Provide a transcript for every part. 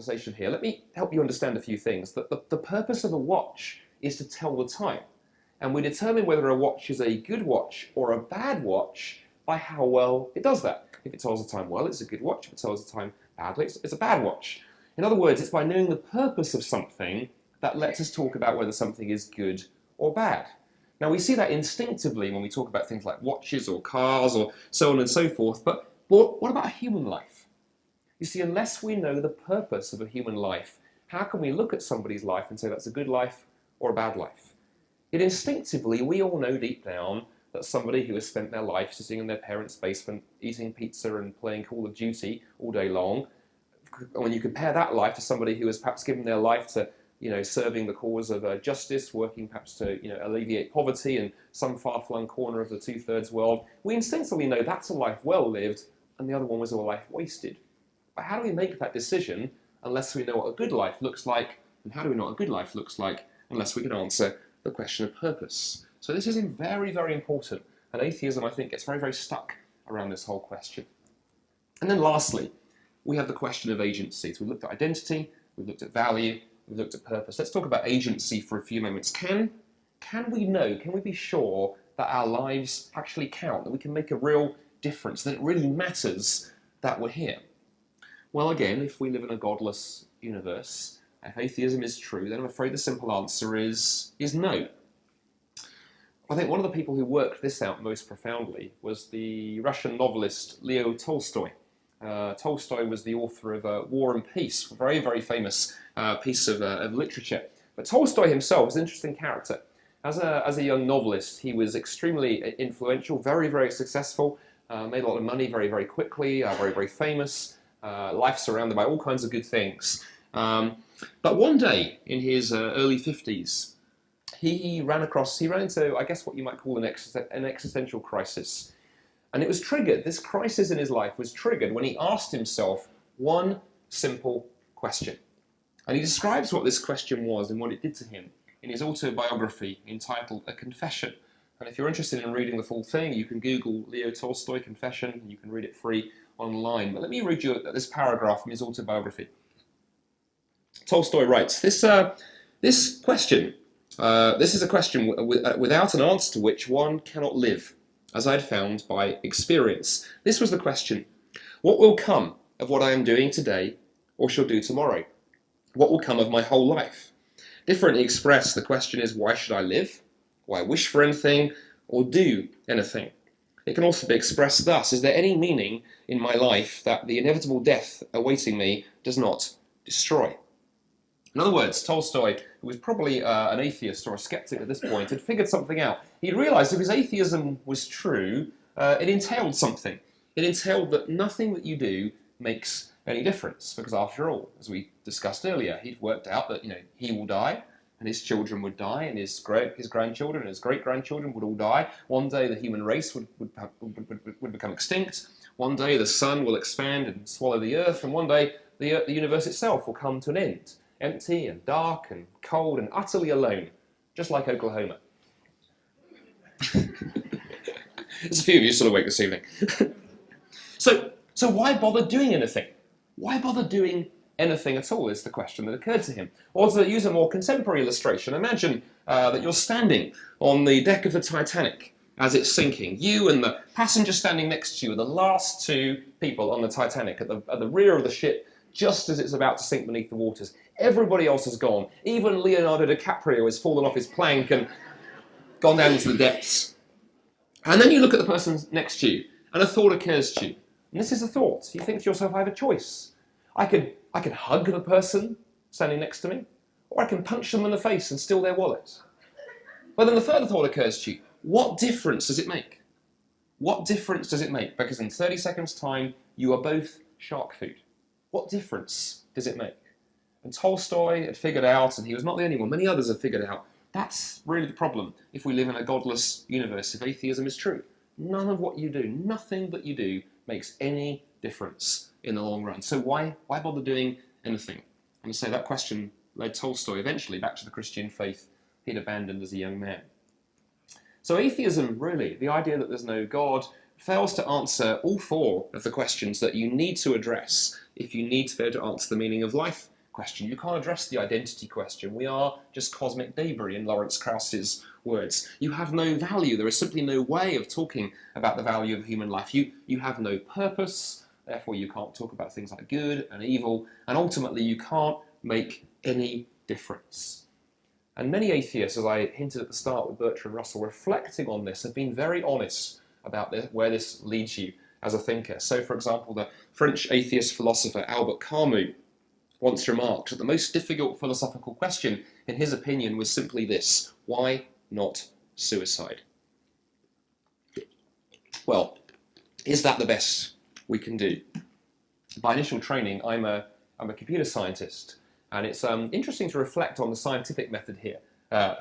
conversation here, let me help you understand a few things. The purpose of a watch is to tell the time. And we determine whether a watch is a good watch or a bad watch by how well it does that. If it tells the time well, it's a good watch. If it tells the time badly, it's a bad watch. In other words, it's by knowing the purpose of something that lets us talk about whether something is good or bad. Now, we see that instinctively when we talk about things like watches or cars or so on and so forth, but what about a human life? You see, unless we know the purpose of a human life, how can we look at somebody's life and say that's a good life or a bad life? Yet instinctively, we all know deep down that somebody who has spent their life sitting in their parents' basement, eating pizza and playing Call of Duty all day long, when you compare that life to somebody who has perhaps given their life to, serving the cause of justice, working perhaps to, alleviate poverty in some far-flung corner of the two-thirds world, we instinctively know that's a life well lived, and the other one was a life wasted. But how do we make that decision unless we know what a good life looks like? And how do we know what a good life looks like unless we can answer the question of purpose? So this is very, very important. And atheism, I think, gets very, very stuck around this whole question. And then lastly, we have the question of agency. So we've looked at identity, we've looked at value, we've looked at purpose. Let's talk about agency for a few moments. Can we know, can we be sure that our lives actually count, that we can make a real difference, that it really matters that we're here? Well, again, if we live in a godless universe, if atheism is true, then I'm afraid the simple answer is no. I think one of the people who worked this out most profoundly was the Russian novelist Leo Tolstoy. Tolstoy was the author of War and Peace, a very, very famous piece of literature. But Tolstoy himself is an interesting character. As a young novelist, he was extremely influential, very, very successful, made a lot of money very, very quickly, very, very famous, life surrounded by all kinds of good things. But one day, in his early 50s, he ran into, I guess, what you might call an existential crisis. And it was triggered, this crisis in his life was triggered when he asked himself one simple question. And he describes what this question was and what it did to him in his autobiography entitled A Confession. And if you're interested in reading the full thing, you can Google Leo Tolstoy Confession, and you can read it free online. But let me read you this paragraph from his autobiography. Tolstoy writes, this question, this is a question without an answer to which one cannot live, as I had found by experience. This was the question: what will come of what I am doing today or shall do tomorrow? What will come of my whole life? Differently expressed, the question is, why should I live? Why wish for anything or do anything? It can also be expressed thus: is there any meaning in my life that the inevitable death awaiting me does not destroy? In other words, Tolstoy, who was probably an atheist or a skeptic at this point, had figured something out. He'd realised if his atheism was true, it entailed something. It entailed that nothing that you do makes any difference, because after all, as we discussed earlier, he'd worked out that he will die, and his children would die, and his grandchildren and his great-grandchildren would all die. One day the human race would become extinct. One day the sun will expand and swallow the earth, and one day the universe itself will come to an end. Empty and dark and cold and utterly alone, just like Oklahoma. There's a few of you still awake this evening. So why bother doing anything? Why bother doing anything at all is the question that occurred to him. Or to use a more contemporary illustration, imagine that you're standing on the deck of the Titanic as it's sinking. You and the passenger standing next to you are the last two people on the Titanic at the rear of the ship, just as it's about to sink beneath the waters. Everybody else has gone. Even Leonardo DiCaprio has fallen off his plank and gone down into the depths. And then you look at the person next to you, and a thought occurs to you. And this is a thought. You think to yourself, I have a choice. I could hug the person standing next to me, or I can punch them in the face and steal their wallet. But then the third thought occurs to you. What difference does it make? What difference does it make? Because in 30 seconds' time, you are both shark food. What difference does it make? And Tolstoy had figured out, and he was not the only one, many others have figured out, that's really the problem if we live in a godless universe, if atheism is true. None of what you do, nothing that you do, makes any difference in the long run. So why bother doing anything? And so that question led Tolstoy eventually back to the Christian faith he'd abandoned as a young man. So atheism, really, the idea that there's no God, fails to answer all four of the questions that you need to address if you need to be able to answer the meaning of life question. You can't address the identity question. We are just cosmic debris, in Lawrence Krauss's words. You have no value. There is simply no way of talking about the value of human life. You have no purpose, therefore you can't talk about things like good and evil, and ultimately you can't make any difference. And many atheists, as I hinted at the start with Bertrand Russell, reflecting on this, have been very honest about where this leads you as a thinker. So, for example, the French atheist philosopher Albert Camus once remarked that the most difficult philosophical question, in his opinion, was simply this: why not suicide? Well, is that the best we can do? By initial training, I'm a computer scientist, and it's interesting to reflect on the scientific method here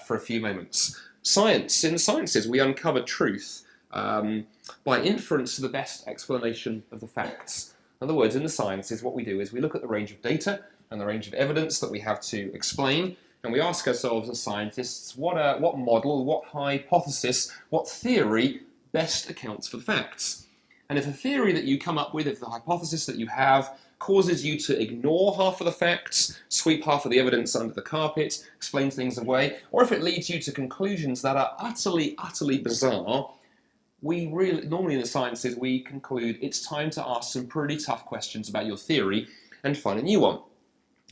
for a few moments. Science, in the sciences, we uncover truth by inference to the best explanation of the facts. In other words, in the sciences, what we do is we look at the range of data and the range of evidence that we have to explain, and we ask ourselves as scientists, what model, what hypothesis, what theory best accounts for the facts? And if a theory that you come up with, if the hypothesis that you have causes you to ignore half of the facts, sweep half of the evidence under the carpet, explain things away, or if it leads you to conclusions that are utterly, utterly bizarre, normally in the sciences, we conclude it's time to ask some pretty tough questions about your theory and find a new one.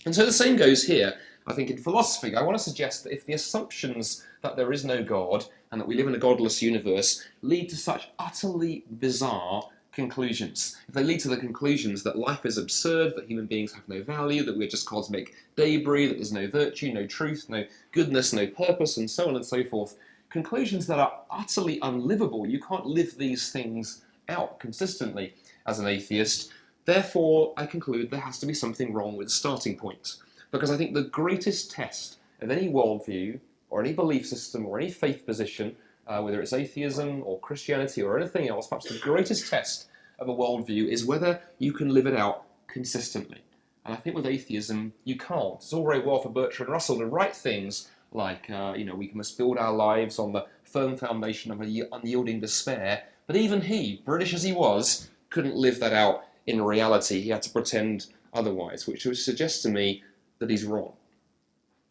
And so the same goes here, I think, in philosophy. I want to suggest that if the assumptions that there is no God and that we live in a godless universe lead to such utterly bizarre conclusions, if they lead to the conclusions that life is absurd, that human beings have no value, that we're just cosmic debris, that there's no virtue, no truth, no goodness, no purpose, and so on and so forth, conclusions that are utterly unlivable. You can't live these things out consistently as an atheist. Therefore, I conclude there has to be something wrong with the starting point. Because I think the greatest test of any worldview, or any belief system, or any faith position, whether it's atheism or Christianity or anything else, perhaps the greatest test of a worldview is whether you can live it out consistently. And I think with atheism, you can't. It's all very well for Bertrand Russell to write things like, we must build our lives on the firm foundation of unyielding despair. But even he, British as he was, couldn't live that out in reality. He had to pretend otherwise, which would suggest to me that he's wrong.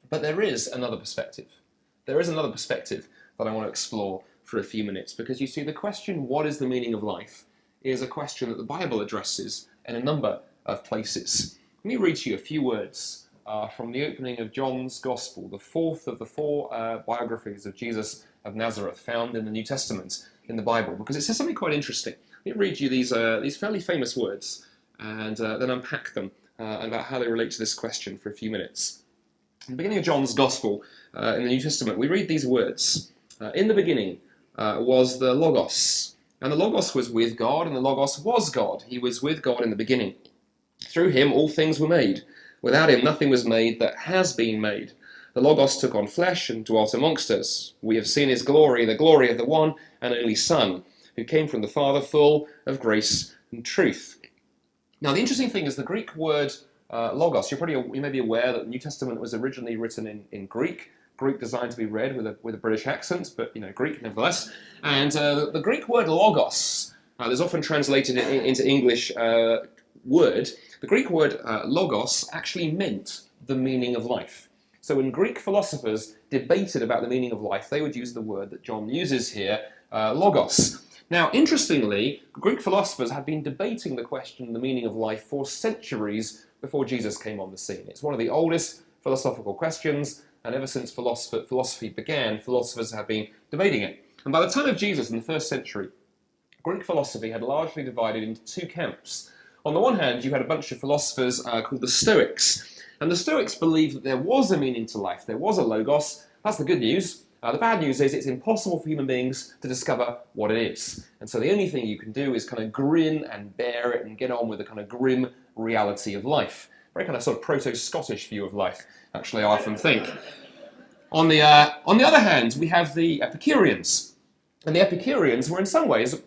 But there is another perspective. There is another perspective that I want to explore for a few minutes, because you see, the question, what is the meaning of life, is a question that the Bible addresses in a number of places. Let me read to you a few words from the opening of John's Gospel, the fourth of the four biographies of Jesus of Nazareth found in the New Testament in the Bible, because it says something quite interesting. Let me read you these fairly famous words and then unpack them about how they relate to this question for a few minutes. In the beginning of John's Gospel in the New Testament, we read these words. In the beginning was the Logos, and the Logos was with God, and the Logos was God. He was with God in the beginning. Through him all things were made. Without him nothing was made that has been made. The Logos took on flesh and dwelt amongst us. We have seen his glory, the glory of the one and only Son, who came from the Father, full of grace and truth. Now, the interesting thing is the Greek word Logos. You may be aware that the New Testament was originally written in Greek. Greek designed to be read with a British accent, but Greek nevertheless. And the Greek word Logos, there's often translated into English word. The Greek word Logos actually meant the meaning of life. So when Greek philosophers debated about the meaning of life, they would use the word that John uses here, Logos. Now, interestingly, Greek philosophers had been debating the question of the meaning of life for centuries before Jesus came on the scene. It's one of the oldest philosophical questions, and ever since philosophy began, philosophers have been debating it. And by the time of Jesus in the first century, Greek philosophy had largely divided into two camps. On the one hand, you had a bunch of philosophers called the Stoics, and the Stoics believed that there was a meaning to life, there was a logos. That's the good news. The bad news is it's impossible for human beings to discover what it is. And so the only thing you can do is kind of grin and bear it and get on with the kind of grim reality of life. Very kind of sort of proto-Scottish view of life, actually, I often think. On the other hand, we have the Epicureans. And the Epicureans were in some ways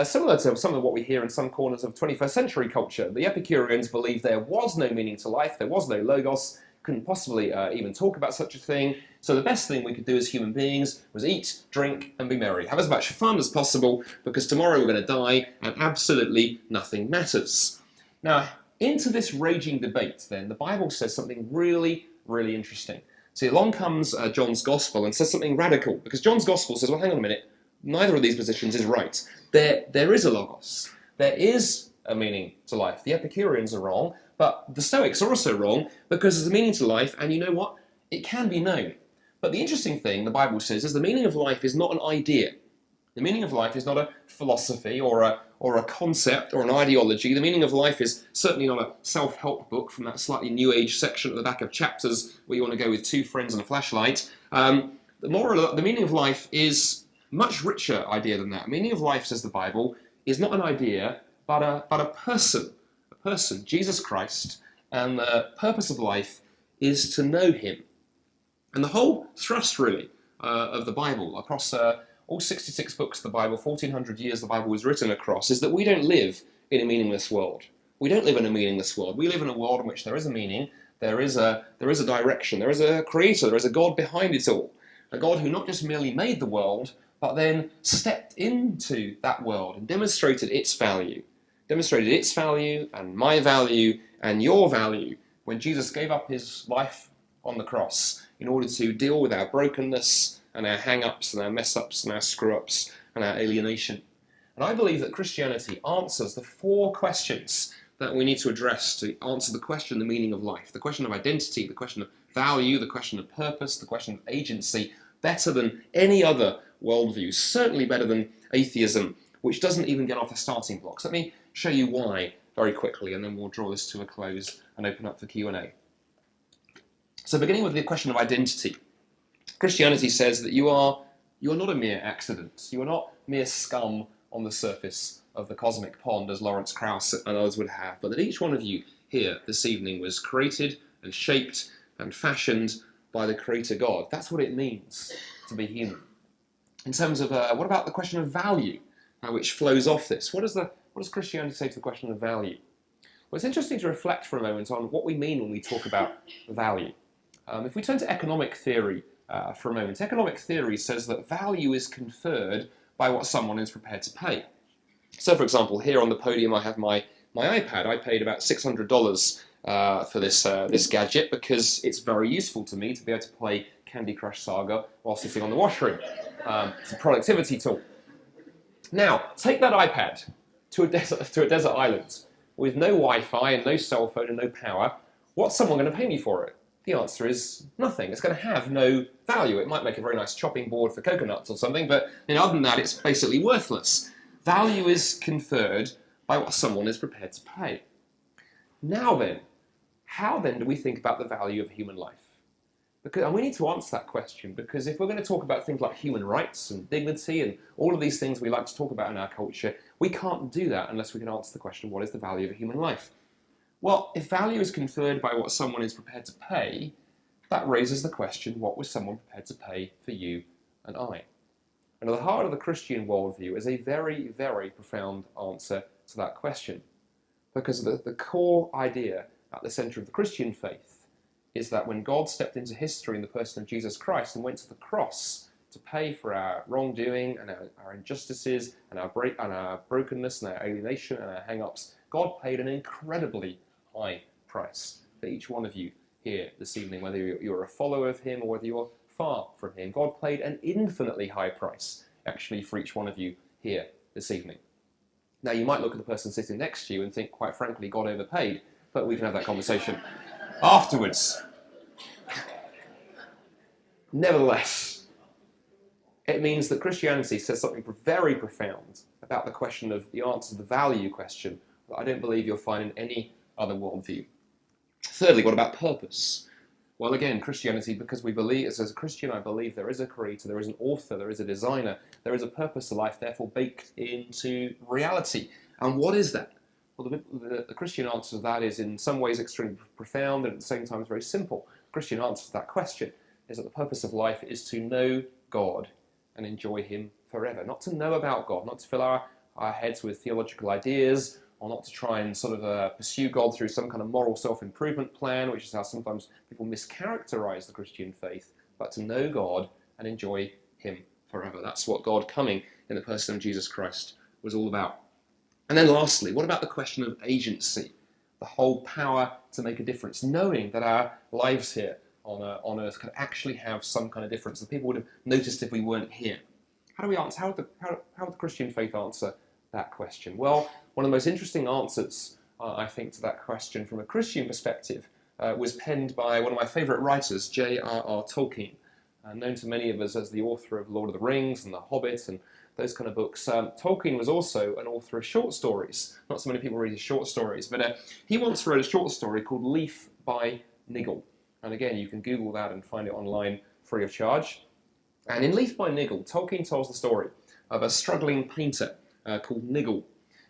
similar to some of what we hear in some corners of 21st century culture. The Epicureans believed there was no meaning to life, there was no logos, couldn't possibly even talk about such a thing, So the best thing we could do as human beings was eat, drink, and be merry. Have as much fun as possible, because tomorrow we're going to die and absolutely nothing matters. Now, into this raging debate, then, the Bible says something really, really interesting. See, along comes John's Gospel and says something radical, because John's Gospel says, well, hang on a minute, neither of these positions is right. There is a logos. There is a meaning to life. The Epicureans are wrong, but the Stoics are also wrong, because there's a meaning to life, and you know what? It can be known. But the interesting thing, the Bible says, is the meaning of life is not an idea. The meaning of life is not a philosophy or a concept or an ideology. The meaning of life is certainly not a self-help book from that slightly New Age section at the back of chapters where you want to go with 2 friends and a flashlight. The meaning of life is a much richer idea than that. The meaning of life, says the Bible, is not an idea, but a person. A person, Jesus Christ, and the purpose of life is to know him. And the whole thrust, really, of the Bible, across all 66 books of the Bible, 1,400 years the Bible was written across, is that we don't live in a meaningless world. We don't live in a meaningless world. We live in a world in which there is a meaning, there is a direction, there is a creator, there is a God behind it all. A God who not just merely made the world, but then stepped into that world and demonstrated its value. Demonstrated its value and my value and your value when Jesus gave up his life on the cross in order to deal with our brokenness and our hang-ups and our mess-ups and our screw-ups and our alienation. And I believe that Christianity answers the 4 questions that we need to address to answer the question, the meaning of life, the question of identity, the question of value, the question of purpose, the question of agency, better than any other worldview, certainly better than atheism, which doesn't even get off the starting blocks. Let me show you why very quickly, and then we'll draw this to a close and open up for Q&A. So beginning with the question of identity, Christianity says that you are not a mere accident. You are not mere scum on the surface of the cosmic pond, as Lawrence Krauss and others would have, but that each one of you here this evening was created and shaped and fashioned by the Creator God. That's what it means to be human. In terms of, what about the question of value, which flows off this? What does Christianity say to the question of value? Well, it's interesting to reflect for a moment on what we mean when we talk about value. If we turn to economic theory for a moment, economic theory says that value is conferred by what someone is prepared to pay. So, for example, here on the podium I have my iPad. I paid about $600 for this gadget because it's very useful to me to be able to play Candy Crush Saga while sitting on the washroom. It's a productivity tool. Now, take that iPad to a desert island with no Wi-Fi and no cell phone and no power. What's someone going to pay me for it? The answer is nothing. It's going to have no value. It might make a very nice chopping board for coconuts or something, but other than that, it's basically worthless. Value is conferred by what someone is prepared to pay. Now then, how then do we think about the value of human life? And we need to answer that question, because if we're going to talk about things like human rights and dignity and all of these things we like to talk about in our culture, we can't do that unless we can answer the question, what is the value of a human life? Well, if value is conferred by what someone is prepared to pay, that raises the question, what was someone prepared to pay for you and I? And at the heart of the Christian worldview is a very, very profound answer to that question. Because the core idea at the centre of the Christian faith is that when God stepped into history in the person of Jesus Christ and went to the cross to pay for our wrongdoing and our injustices and our brokenness and our alienation and our hang-ups, God paid an incredibly high price for each one of you here this evening, whether you're a follower of him or whether you're far from him. God paid an infinitely high price, actually, for each one of you here this evening. Now, you might look at the person sitting next to you and think, quite frankly, God overpaid, but we can have that conversation afterwards. Nevertheless, it means that Christianity says something very profound about the question of the answer to the value question that I don't believe you'll find in any other worldview. Thirdly, what about purpose? Well, again, Christianity, because we believe, as a Christian, I believe there is a creator, there is an author, there is a designer, there is a purpose to life, therefore baked into reality. And what is that? Well, the Christian answer to that is in some ways extremely profound and at the same time very simple. The Christian answer to that question is that the purpose of life is to know God and enjoy him forever. Not to know about God, not to fill our heads with theological ideas, or not to try and sort of pursue God through some kind of moral self-improvement plan, which is how sometimes people mischaracterize the Christian faith, but to know God and enjoy him forever. That's what God coming in the person of Jesus Christ was all about. And then lastly, what about the question of agency? The whole power to make a difference, knowing that our lives here on earth can actually have some kind of difference, that people would have noticed if we weren't here. How do we answer? How would the Christian faith answer that question? Well, one of the most interesting answers, I think, to that question from a Christian perspective was penned by one of my favourite writers, J.R.R. Tolkien, known to many of us as the author of Lord of the Rings and The Hobbit and those kind of books. Tolkien was also an author of short stories. Not so many people read his short stories, but he once wrote a short story called Leaf by Niggle. And again, you can Google that and find it online free of charge. And in Leaf by Niggle, Tolkien tells the story of a struggling painter called Niggle.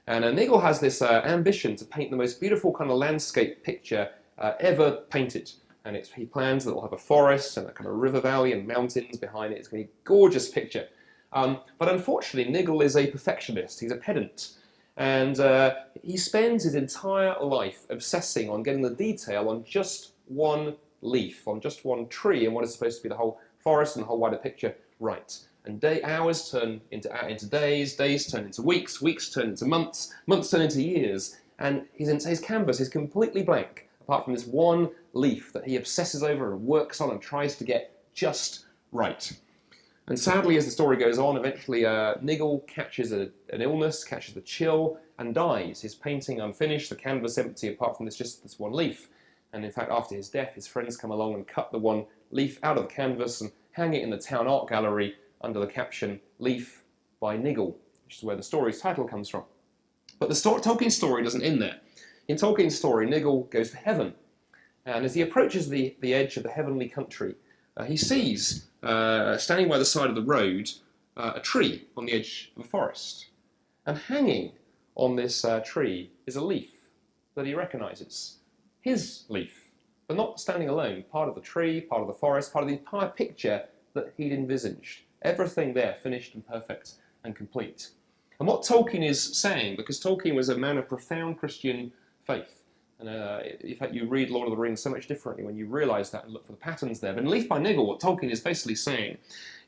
And Niggle has this ambition to paint the most beautiful kind of landscape picture ever painted. And he plans that it'll have a forest and a kind of river valley and mountains behind it. It's going to be a gorgeous picture. But unfortunately, Niggle is a perfectionist. He's a pedant. And he spends his entire life obsessing on getting the detail on just one leaf, on just one tree, and what is supposed to be the whole forest and the whole wider picture right. And hours turn into days, days turn into weeks, weeks turn into months, months turn into years. And his canvas is completely blank, apart from this one leaf that he obsesses over and works on and tries to get just right. And sadly, as the story goes on, eventually Niggle catches an illness, catches the chill, and dies. His painting unfinished, the canvas empty, apart from just this one leaf. And in fact, after his death, his friends come along and cut the one leaf out of the canvas and hang it in the town art gallery under the caption, Leaf by Niggle, which is where the story's title comes from. But the Tolkien story doesn't end there. In Tolkien's story, Niggle goes to heaven. And as he approaches the edge of the heavenly country, he sees, standing by the side of the road, a tree on the edge of a forest. And hanging on this tree is a leaf that he recognises. His leaf, but not standing alone, part of the tree, part of the forest, part of the entire picture that he'd envisaged. Everything there finished and perfect and complete. And what Tolkien is saying, because Tolkien was a man of profound Christian faith, and in fact you read Lord of the Rings so much differently when you realise that and look for the patterns there. But in Leaf by Niggle, what Tolkien is basically saying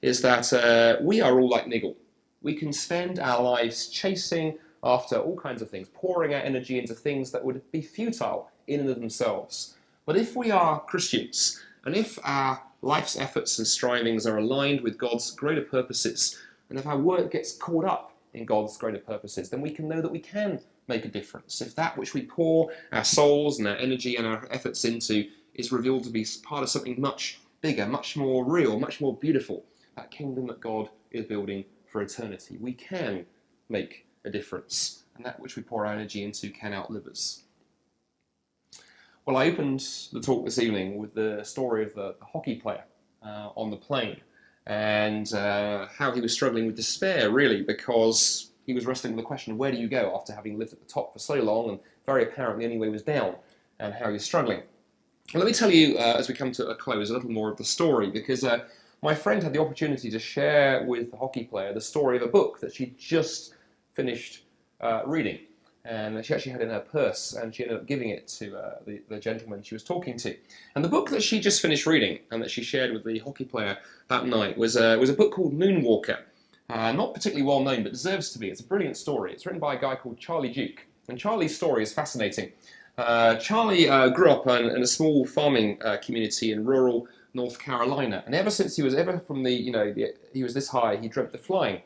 is that we are all like Niggle. We can spend our lives chasing after all kinds of things, pouring our energy into things that would be futile in and of themselves. But if we are Christians, and if our life's efforts and strivings are aligned with God's greater purposes, and if our work gets caught up in God's greater purposes, then we can know that we can make a difference. If that which we pour our souls and our energy and our efforts into is revealed to be part of something much bigger, much more real, much more beautiful, that kingdom that God is building for eternity, we can make a difference, and that which we pour our energy into can outlive us. Well, I opened the talk this evening with the story of the hockey player on the plane, and how he was struggling with despair, really, because he was wrestling with the question, where do you go after having lived at the top for so long, and very apparently the only way was down, and how he was struggling. And let me tell you, as we come to a close, a little more of the story, because my friend had the opportunity to share with the hockey player the story of a book that she'd just finished reading. And she actually had it in her purse, and she ended up giving it to the gentleman she was talking to. And the book that she just finished reading, and that she shared with the hockey player that night, was a book called Moonwalker. Not particularly well known, but deserves to be. It's a brilliant story. It's written by a guy called Charlie Duke. And Charlie's story is fascinating. Charlie grew up in a small farming community in rural North Carolina. And ever since he was he was this high, he dreamt of flying.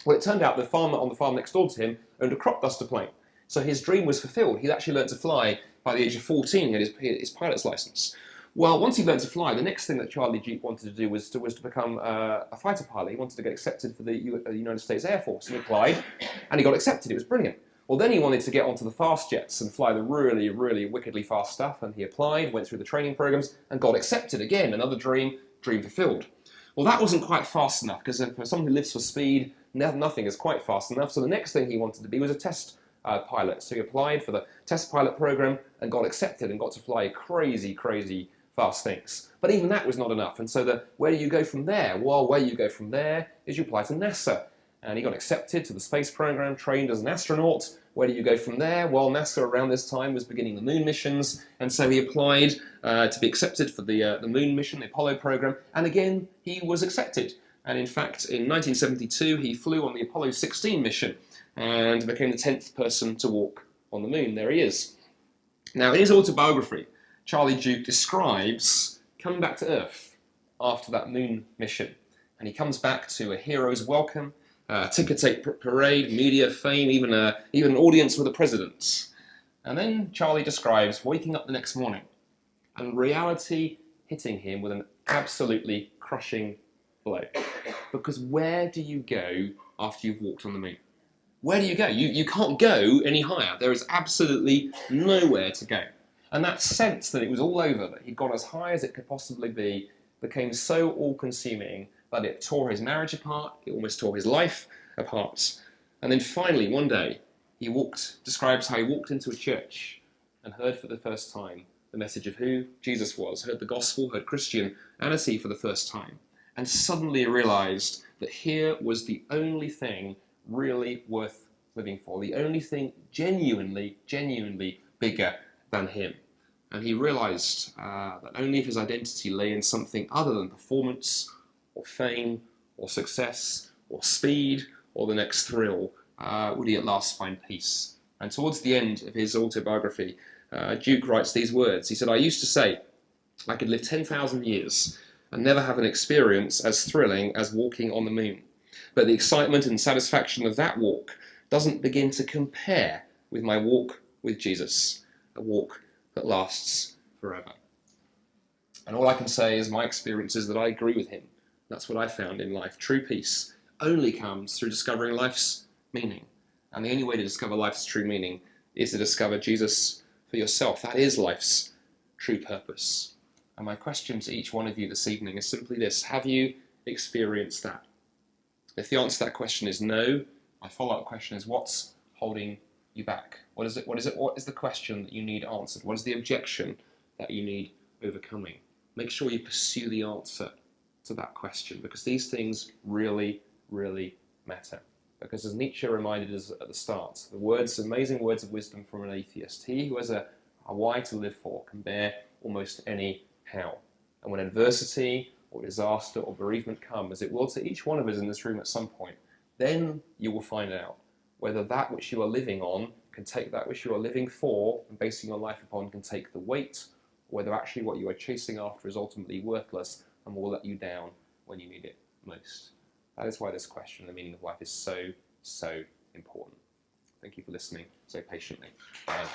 Well, it turned out the farmer on the farm next door to him owned a crop duster plane. So his dream was fulfilled. He'd actually learned to fly by the age of 14. He had his pilot's license. Well, once he learned to fly, the next thing that Charlie Duke wanted to do was to become a fighter pilot. He wanted to get accepted for the United States Air Force. He applied, and he got accepted. It was brilliant. Well, then he wanted to get onto the fast jets and fly the really, really wickedly fast stuff, and he applied, went through the training programs, and got accepted again. Another dream fulfilled. Well, that wasn't quite fast enough, because for someone who lives for speed, nothing is quite fast enough. So the next thing he wanted to be was a test pilot. So he applied for the test pilot program and got accepted and got to fly crazy, crazy fast things. But even that was not enough. And so where do you go from there? Well, where you go from there is you apply to NASA. And he got accepted to the space program, trained as an astronaut, Where do you go from there? Well, NASA around this time was beginning the moon missions, and so he applied to be accepted for the moon mission, the Apollo program, and again, he was accepted. And in fact, in 1972, he flew on the Apollo 16 mission and became the 10th person to walk on the moon. There he is. Now, in his autobiography, Charlie Duke describes coming back to Earth after that moon mission. And he comes back to a hero's welcome, ticker tape parade, media, fame, even an audience with the president. And then Charlie describes waking up the next morning and reality hitting him with an absolutely crushing blow. Because where do you go after you've walked on the moon? Where do you go? You can't go any higher. There is absolutely nowhere to go. And that sense that it was all over, that he'd gone as high as it could possibly be, became so all-consuming that it tore his marriage apart, it almost tore his life apart. And then finally, one day, he describes how he walked into a church and heard for the first time the message of who Jesus was, heard the gospel, heard Christianity for the first time, and suddenly realized that here was the only thing really worth living for, the only thing genuinely bigger than him. And he realized that only if his identity lay in something other than performance or fame or success or speed or the next thrill would he at last find peace. And towards the end of his autobiography, Duke writes these words. He said, "I used to say I could live 10,000 years and never have an experience as thrilling as walking on the moon. But the excitement and satisfaction of that walk doesn't begin to compare with my walk with Jesus, a walk that lasts forever." And all I can say is my experience is that I agree with him. That's what I found in life. True peace only comes through discovering life's meaning. And the only way to discover life's true meaning is to discover Jesus for yourself. That is life's true purpose. And my question to each one of you this evening is simply this: have you experienced that? If the answer to that question is no, my follow-up question is, what's holding you back? What is the question that you need answered? What is the objection that you need overcoming? Make sure you pursue the answer to that question, because these things really matter. Because as Nietzsche reminded us at the start, the amazing words of wisdom from an atheist: he who has a why to live for can bear almost any how. And when adversity or disaster or bereavement come, as it will to each one of us in this room at some point, then you will find out whether that which you are living on can take that which you are living for and basing your life upon can take the weight, or whether actually what you are chasing after is ultimately worthless and will let you down when you need it most. That is why this question, the meaning of life, is so important. Thank you for listening so patiently. Bye.